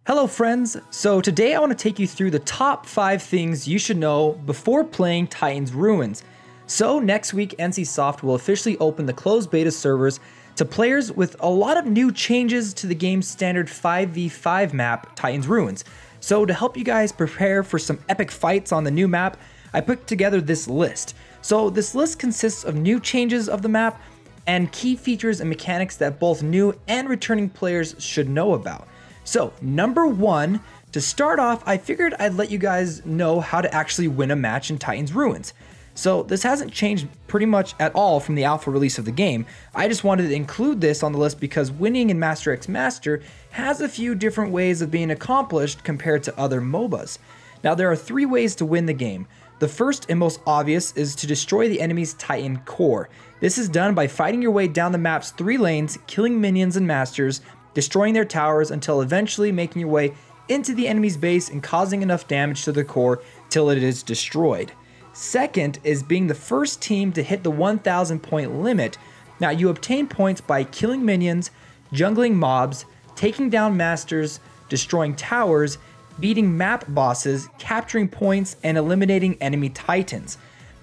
Hello friends, so today I want to take you through the top 5 things you should know before playing Titans Ruins. So next week NCSoft will officially open the closed beta servers to players with a lot of new changes to the game's standard 5v5 map, Titans Ruins. So to help you guys prepare for some epic fights on the new map, I put together this list. So this list consists of new changes of the map and key features and mechanics that both new and returning players should know about. So, number 1, to start off, I figured I'd let you guys know how to actually win a match in Titans Ruins. So, this hasn't changed pretty much at all from the alpha release of the game. I just wanted to include this on the list because winning in Master x Master has a few different ways of being accomplished compared to other MOBAs. Now, there are 3 ways to win the game. The first and most obvious is to destroy the enemy's Titan core. This is done by fighting your way down the map's 3 lanes, killing minions and masters, destroying their towers until eventually making your way into the enemy's base and causing enough damage to the core till it is destroyed. Second is being the first team to hit the 1,000 point limit. Now you obtain points by killing minions, jungling mobs, taking down masters, destroying towers, beating map bosses, capturing points, and eliminating enemy titans.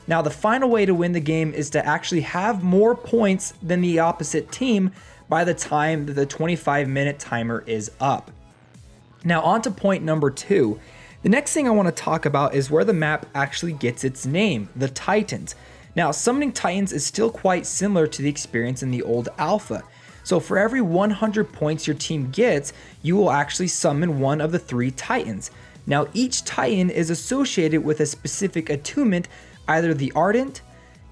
Now the final way to win the game is to actually have more points than the opposite team by the time that the 25-minute timer is up. Now on to point number 2. The next thing I want to talk about is where the map actually gets its name, the Titans. Now summoning Titans is still quite similar to the experience in the old alpha. So for every 100 points your team gets, you will actually summon one of the 3 Titans. Now each Titan is associated with a specific attunement, either the Ardent,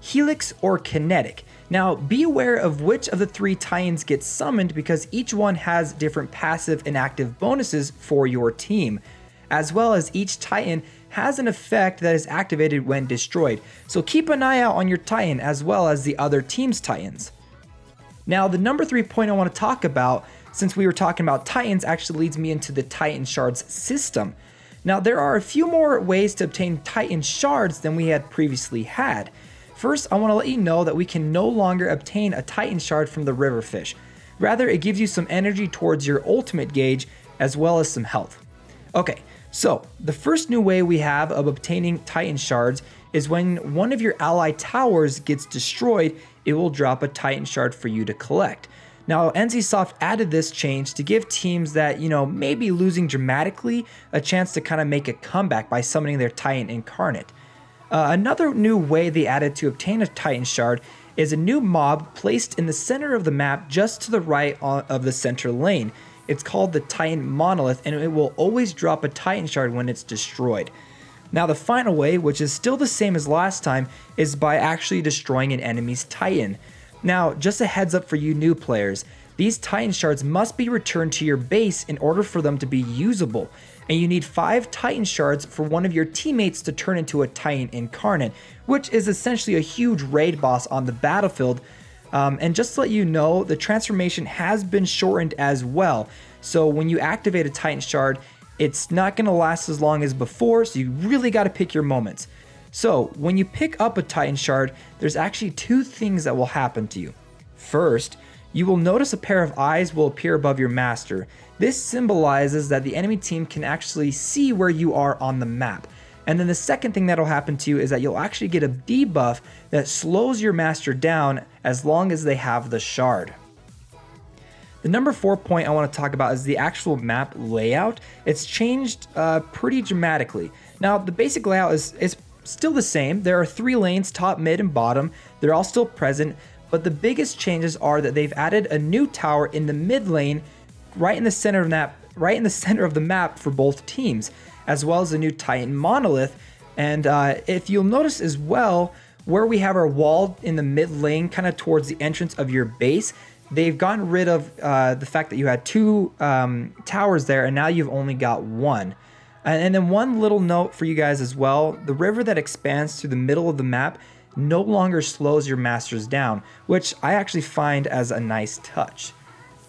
Helix, or Kinetic. Now be aware of which of the 3 Titans get summoned because each one has different passive and active bonuses for your team, as well as each Titan has an effect that is activated when destroyed. So keep an eye out on your Titan as well as the other team's Titans. Now the number 3 point I want to talk about, since we were talking about Titans, actually leads me into the Titan Shards system. Now there are a few more ways to obtain Titan Shards than we had previously had. First, I want to let you know that we can no longer obtain a Titan Shard from the Riverfish. Rather, it gives you some energy towards your ultimate gauge as well as some health. Okay, so the first new way we have of obtaining Titan Shards is when one of your ally towers gets destroyed, it will drop a Titan Shard for you to collect. Now, NCSoft added this change to give teams that, may be losing dramatically a chance to kind of make a comeback by summoning their Titan Incarnate. Another new way they added to obtain a Titan Shard is a new mob placed in the center of the map just to the right of the center lane. It's called the Titan Monolith, and it will always drop a Titan Shard when it's destroyed. Now the final way, which is still the same as last time, is by actually destroying an enemy's Titan. Now just a heads up for you new players, these Titan Shards must be returned to your base in order for them to be usable. And you need 5 Titan Shards for one of your teammates to turn into a Titan Incarnate, which is essentially a huge raid boss on the battlefield. And just to let you know, the transformation has been shortened as well. So when you activate a Titan Shard, it's not going to last as long as before, so you really got to pick your moments. So when you pick up a Titan Shard, there's actually 2 things that will happen to you. First, you will notice a pair of eyes will appear above your master. This symbolizes that the enemy team can actually see where you are on the map. And then the second thing that will happen to you is that you'll actually get a debuff that slows your master down as long as they have the shard. The number 4 point I want to talk about is the actual map layout. It's changed pretty dramatically. Now the basic layout is still the same. There are 3 lanes, top, mid, and bottom. They're all still present. But the biggest changes are that they've added a new tower in the mid lane, right in the center of the map for both teams, as well as a new Titan Monolith. And if you'll notice as well, where we have our wall in the mid lane, kind of towards the entrance of your base, they've gotten rid of the fact that you had 2 towers there, and now you've only got 1. And then one little note for you guys as well, the river that expands through the middle of the map no longer slows your masters down, which I actually find as a nice touch.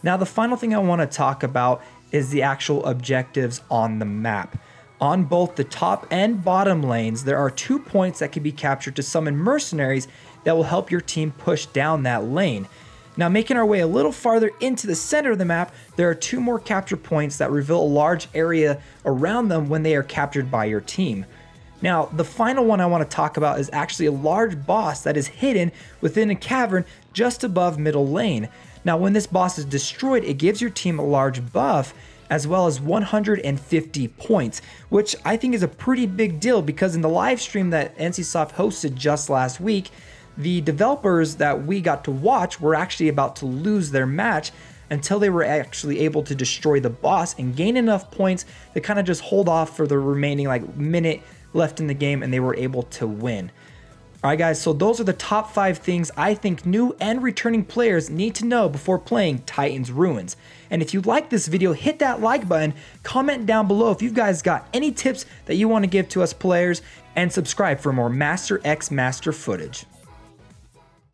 Now the final thing I want to talk about is the actual objectives on the map. On both the top and bottom lanes, there are 2 points that can be captured to summon mercenaries that will help your team push down that lane. Now, making our way a little farther into the center of the map, there are 2 more capture points that reveal a large area around them when they are captured by your team. Now, the final one I want to talk about is actually a large boss that is hidden within a cavern just above middle lane. Now, when this boss is destroyed, it gives your team a large buff as well as 150 points, which I think is a pretty big deal because in the live stream that NCSoft hosted just last week, the developers that we got to watch were actually about to lose their match until they were actually able to destroy the boss and gain enough points to kind of just hold off for the remaining minute left in the game, and they were able to win. Alright guys, so those are the top 5 things I think new and returning players need to know before playing Titans Ruins. And if you like this video, hit that like button, comment down below if you guys got any tips that you want to give to us players, and subscribe for more Master X Master footage.